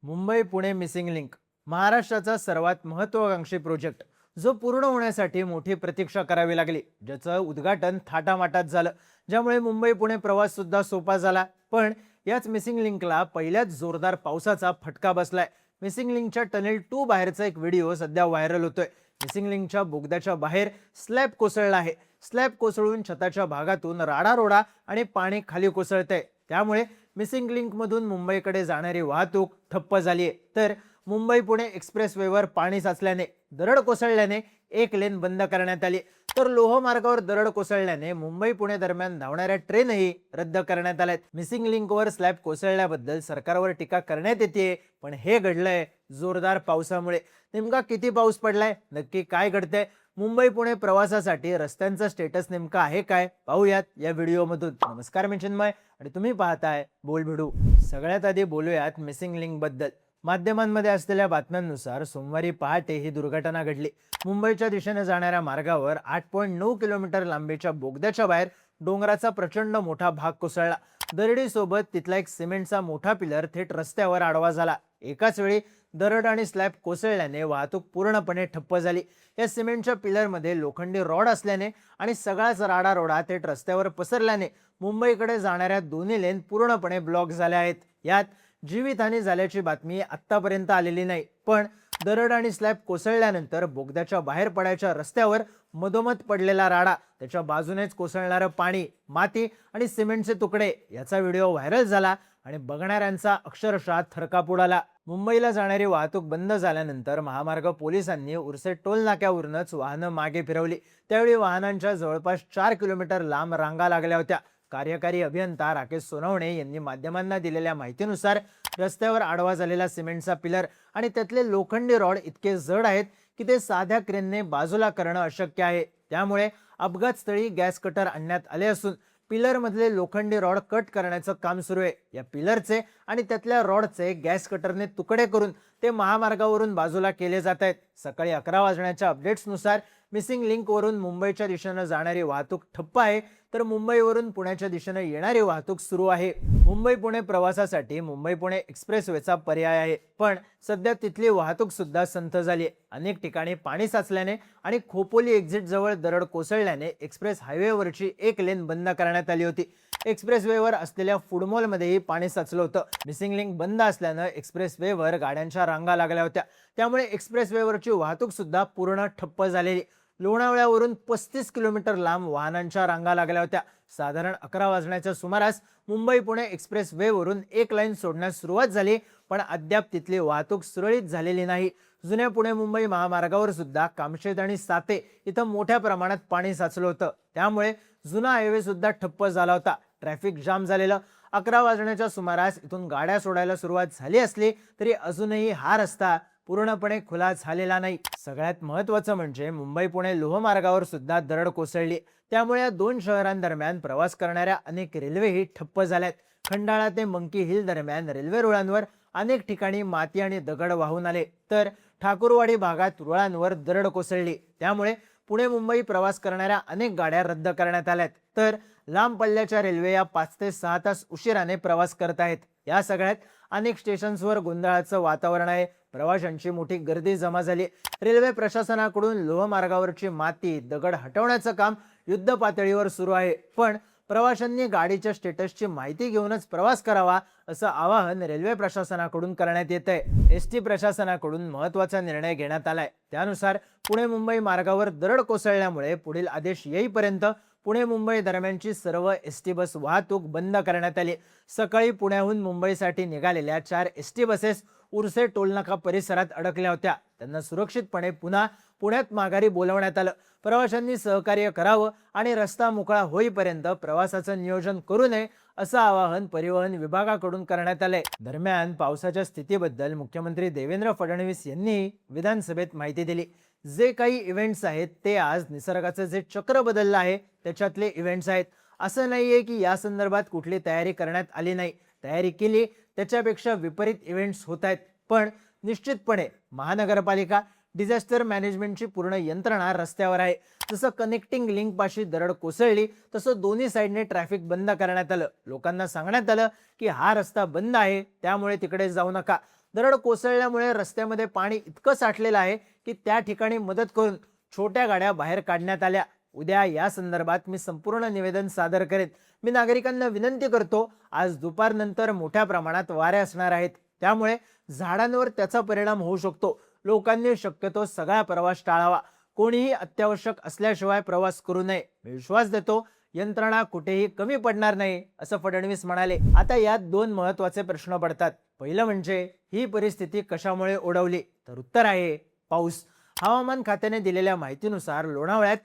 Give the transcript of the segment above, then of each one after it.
Mumbai Pune missing link महाराष्ट्राचा सर्वात महत्त्वाकांक्षी प्रोजेक्ट जो पूर्ण होण्यासाठी मोठी प्रतीक्षा करावी लागली, ज्याचं उद्घाटन थाटामाटात झालं, ज्यामुळे मुंबई पुणे प्रवास सुद्धा सोपा झाला. पण याच मिसिंग लिंकला पहिल्याच जोरदार पावसाचा फटका बसलाय. मिसिंग लिंकच्या टनेल 2 बाहेरचा एक व्हिडिओ सध्या व्हायरल होतोय. मिसिंग लिंकच्या बोगद्याच्या बाहेर स्लॅब कोसळला आहे. स्लॅब कोसळून छताच्या भागातून राडारोडा आणि पाणी खाली कोसळतंय. त्यामुळे मिसिंग लिंक मधून मुंबईकडे जाणारी वाहतूक ठप्प झाली आहे. तर मुंबई पुणे एक्सप्रेसवेवर पाणी साचल्याने, दरड कोसळल्याने एक लेन बंद करण्यात आली. तर लोहमार्गावर दरड कोसळल्याने मुंबई पुणे दरम्यान धावणाऱ्या ट्रेनही रद्द करण्यात आल्यात. मिसिंग लिंकवर स्लॅब कोसळल्याबद्दल सरकारवर टीका करण्यात येते, पण हे घडलंय जोरदार पावसामुळे. नेमका किती पाऊस पडलाय, नक्की काय घडतंय, मुंबई पुणे प्रवासासाठी रस्त्यांचा स्टेटस नेमका आहे काय, पाहूयात या व्हिडिओमधून. नमस्कार, मी चिन्मय आणि तुम्ही पाहताय बोलभिडू. सगळ्यात आधी बोलूयात मिसिंग लिंक बद्दल. माध्यमांमध्ये असलेल्या बातम्यांनुसार सोमवारी पहाटे ही दुर्घटना घडली. मुंबईच्या दिशेने जाणाऱ्या मार्गावर 8.9 किलोमीटर लांबीच्या बोगद्याच्या बाहेर डोंगराचा प्रचंड मोठा भाग कोसळला. दरडीसोबत तिथला एक सिमेंटचा मोठा पिलर थेट रस्त्यावर आडवा झाला. एकाच वेळी दरड आणि स्लॅब कोसळल्याने वाहतूक पूर्णपणे ठप्प झाली. या सिमेंटच्या पिलरमध्ये लोखंडी रॉड असल्याने आणि सगळाच राडारोडा थेट रस्त्यावर पसरल्याने मुंबईकडे जाणाऱ्या दोन्ही लेन पूर्णपणे ब्लॉक झाल्या आहेत. यात जीवितहानी झाल्याची बातमी आत्तापर्यंत आलेली नाही, पण दरड आणि स्लॅब कोसळल्यानंतर बोगद्याच्या बाहेर पडायच्या रस्त्यावर मधोमध पडलेला राडा, त्याच्या बाजूनेच कोसळणारं पाणी, माती आणि सिमेंटचे तुकडे याचा व्हिडिओ व्हायरल झाला आणि बघणाऱ्यांचा अक्षरशः थरकाप उडाला. मुंबईला जाणारी वाहतूक बंद झाल्यानंतर महामार्ग पोलिसांनी उर्से टोल नाक्यावरूनच वाहनं मागे फिरवली. त्यावेळी वाहनांच्या जवळपास 4 किलोमीटर लांब रांगा लागल्या होत्या. कार्यकारी अभियंता राकेश सोनवणे यांनी माध्यमांना दिलेल्या माहितीनुसार रस्त्यावर आडवा झालेला सिमेंटचा पिलर आणि त्यातले लोखंडी रॉड इतके जड आहेत की ते साध्या क्रेनने बाजूला करणं अशक्य आहे. त्यामुळे अपघातस्थळी गॅस कटर आणण्यात आले असून पिलर मधले लोखंडी रॉड कट करण्याचं काम सुरू आहे. या पिलरचे आणि त्यातल्या रॉडचे गॅस कटरने तुकडे करून ते महामार्गावरून बाजूला केले जात आहेत. सकाळी 11 वाजण्याच्या अपडेट्सनुसार मिसिंग लिंक वरून मुंबईच्या दिशेनं जाणारी वाहतूक ठप्प आहे, तर मुंबईवरून पुण्याच्या दिशेनं येणारी वाहतूक सुरू आहे. मुंबई पुणे प्रवासासाठी मुंबई पुणे एक्सप्रेसवेचा पर्याय आहे, पण सध्या तिथली वाहतूक सुद्धा संथ झाली. अनेक ठिकाणी पाणी साचल्याने आणि खोपोली एक्झिट जवळ दरड कोसळल्याने एक्सप्रेस हायवेवरची एक लेन बंद करण्यात आली होती. एक्सप्रेसवेवर असलेल्या फूडमॉलमध्येही पाणी साचलं होतं. मिसिंग लिंक बंद असल्यानं एक्सप्रेसवेवर गाड्यांच्या रांगा लागल्या होत्या. त्यामुळे एक्सप्रेसवेवरची वाहतूक सुद्धा पूर्ण ठप्प झालेली. लोणावळ्यावरून 35 किलोमीटर लांब वाहनांच्या रांगा लागल्या होत्या. साधारण 11 वाजण्याच्या सुमारास मुंबई पुणे एक्सप्रेस वे वरून एक लाईन सोडण्यास सुरुवात झाली, पण अद्याप तिथली वाहतूक सुरळीत झालेली नाही. जुन्या पुणे मुंबई महामार्गावर सुद्धा कामशेत आणि साते इथं मोठ्या प्रमाणात पाणी साचलं होतं. त्यामुळे जुना हायवे सुद्धा ठप्प झाला होता. ट्रॅफिक जाम झालेलं. 11 वाजण्याच्या सुमारास इथून गाड्या सोडायला सुरुवात झाली असली तरी अजूनही हा रस्ता पूर्णपणे खुला झालेला नाही. सगळ्यात महत्त्वाचं म्हणजे मुंबई पुणे लोहमार्गावर सुद्धा दरड कोसळली. त्यामुळे या दोन शहरांदरम्यान प्रवास करणाऱ्या अनेक रेल्वेही ठप्प झाल्यात. खंडाळा ते मंकी हिल दरम्यान रेल्वे रुळांवर अनेक ठिकाणी माती आणि दगड वाहून आले, तर ठाकूरवाडी भागात रुळांवर दरड कोसळली. त्यामुळे पुणे मुंबई प्रवास करणाऱ्या अनेक गाड्या रद्द करण्यात आल्यात, तर लांब पल्ल्याच्या रेल्वे या 5 ते 6 तास उशिराने प्रवास करत आहेत. या सगळ्यात अनेक स्टेशन्सवर गोंधळाचं वातावरण आहे. प्रवाशांची मोठी गर्दी जमा झाली. रेल्वे प्रशासनाकडून लोहमार्गावरची माती, दगड हटवण्याचं काम युद्ध पातळीवर सुरू आहे, पण प्रवाशांनी गाडीच्या स्टेटसची माहिती घेऊनच प्रवास करावा असं आवाहन रेल्वे प्रशासनाकडून करण्यात येत आहे. एसटी प्रशासनाकडून महत्त्वाचा निर्णय घेण्यात आलाय. त्यानुसार पुणे मुंबई मार्गावर दरड कोसळल्यामुळे पुढील आदेश येईपर्यंत पुणे मुंबई दरम्यानची सर्व एसटी बस वाहतूक बंद करण्यात आली. सकाळी पुण्याहून मुंबईसाठी निघालेल्या 4 एसटी बसेस उर्से टोलनाका परिसरात अडकल्या होत्या. त्यांना सुरक्षितपणे पुन्हा पुण्यात माघारी बोलवण्यात आलं. प्रवाशांनी सहकार्य करावं आणि रस्ता मोकळा होईपर्यंत प्रवासाचं नियोजन करू नये असं आवाहन परिवहन विभागाकडून करण्यात आलंय. दरम्यान पावसाच्या स्थितीबद्दल मुख्यमंत्री देवेंद्र फडणवीस यांनी विधानसभेत माहिती दिली. जे काही इव्हेंट्स आहेत ते आज निसर्गाचं जे चक्र बदललं आहे त्याच्यातले इव्हेंट्स आहेत. असं नाहीये की या संदर्भात कुठली तयारी करण्यात आली नाही. तयारी केली, त्याच्यापेक्षा विपरीत इव्हेंट्स होत आहेत. पण निश्चितपणे महानगरपालिका, डिझास्टर मॅनेजमेंटची पूर्ण यंत्रणा रस्त्यावर आहे. जसं कनेक्टिंग लिंक पाशी दरड कोसळली तसं दोन्ही साईडने ट्रॅफिक बंद करण्यात आलं. लोकांना सांगण्यात आलं की हा रस्ता बंद आहे, त्यामुळे तिकडे जाऊ नका. दरड कोसळल्यामुळे रस्त्यामध्ये पाणी इतकं साठलेलं आहे की त्या ठिकाणी मदत करून छोट्या गाड्या बाहेर काढण्यात आल्या. उद्या या संदर्भात मी संपूर्ण निवेदन सादर करेन. मी नागरिकांना विनंती करतो, आज दुपारनंतर मोठ्या प्रमाणात वारे असणार आहेत, त्यामुळे झाडांवर त्याचा परिणाम होऊ शकतो. लोकांनी शक्यतो सगळा प्रवास टाळावा. कोणीही अत्यावश्यक असल्याशिवाय प्रवास करू नये. मी विश्वास देतो यंत्रणा कुठेही कमी पडणार नाही, असं फडणवीस म्हणाले. आता यात दोन महत्त्वाचे प्रश्न पडतात. पहिलं म्हणजे ही परिस्थिती कशामुळे ओढवली, तर उत्तर आहे पाऊस. हवामान खात्याने दिलेल्या माहितीनुसार लोणावळ्यात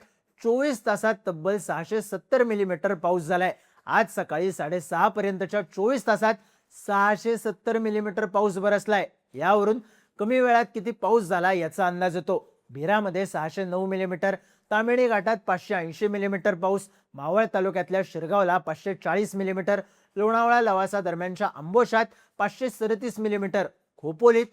24 तासात तब्बल 670 मिलीमीटर पाऊस झालाय. आज सकाळी 6:30 पर्यंतच्या 24 तासात 670 मिलीमीटर पाऊस बरसलाय. यावरून कमी वेळात किती पाऊस झाला याचा अंदाज येतो. भिरामध्ये 609 मिलीमीटर, तामिणी घाटात 580 मिलीमीटर पाऊस, मावळ तालुक्यातल्या शिरगावला 540 मिलीमीटर, लोणावळा लवासा दरम्यानच्या आंबोशात 537 मिलीमीटर, खोपोलीत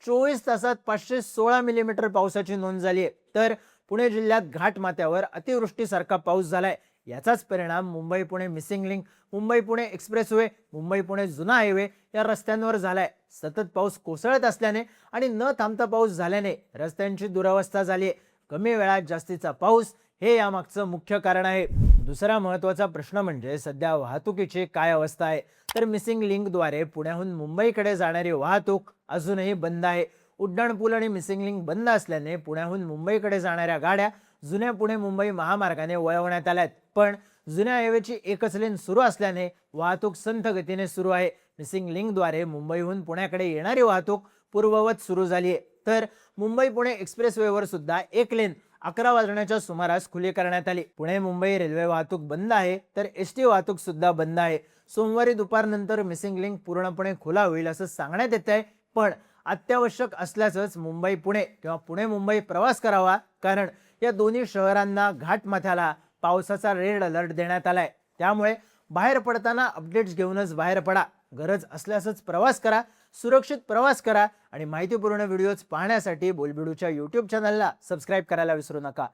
24 तासात 516 मिलीमीटर पावसाची नोंद झाली आहे. तर पुणे जिल्ह्यात घाटमाथ्यावर अतिवृष्टीसारखा पाऊस झालाय. याचाच परिणाम Mumbai Pune missing link, Mumbai Pune expressway, Mumbai Pune जुना हायवे या रस्त्यांवर झालाय. सतत पाऊस कोसळत असल्याने आणि न थांबता पाऊस झाल्याने रस्त्यांची दुरवस्था झाली आहे. कमी वेळात जास्तीचा पाऊस हे यामागचं मुख्य कारण आहे. दुसरा महत्त्वाचा प्रश्न म्हणजे सध्या वाहतुकीची काय अवस्था आहे, तर मिसिंग लिंकद्वारे पुण्याहून मुंबईकडे जाणारी वाहतूक अजूनही बंद आहे. उड्डाणपूल आणि मिसिंग लिंक बंद असल्याने पुण्याहून मुंबईकडे जाणाऱ्या गाड्या जुन्या पुणे मुंबई महामार्गाने वळवण्यात आल्यात. पण जुन्या हायवेची एकच लेन सुरू असल्याने वाहतूक संथ गतीने सुरू आहे. मिसिंग लिंकद्वारे मुंबईहून पुण्याकडे येणारी वाहतूक पूर्ववत सुरू झाली आहे. तर मुंबई पुणे एक्सप्रेसवेवर सुद्धा एक लेन 11 वाजण्याच्या सुमारास खुली करण्यात आली. पुणे मुंबई रेल्वे वाहतूक बंद आहे, तर एसटी वाहतूक सुद्धा बंद आहे. सोमवारी दुपारनंतर मिसिंग लिंक पूर्णपणे खुला होईल असं सांगण्यात येत आहे. पण अत्यावश्यक असल्यासच मुंबई पुणे किंवा पुणे मुंबई प्रवास करावा, कारण या दोन्ही शहरांना घाटमाथ्याला पावसाचा रेड अलर्ट देण्यात आलाय. त्यामुळे बाहेर पडताना अपडेट्स घेऊनच बाहेर पडा. गरज असल्यासच प्रवास करा, सुरक्षित प्रवास करा आणि माहितीपूर्ण व्हिडिओज पाहण्यासाठी बोलबिडूच्या YouTube चॅनलला सबस्क्राईब करायला विसरू नका.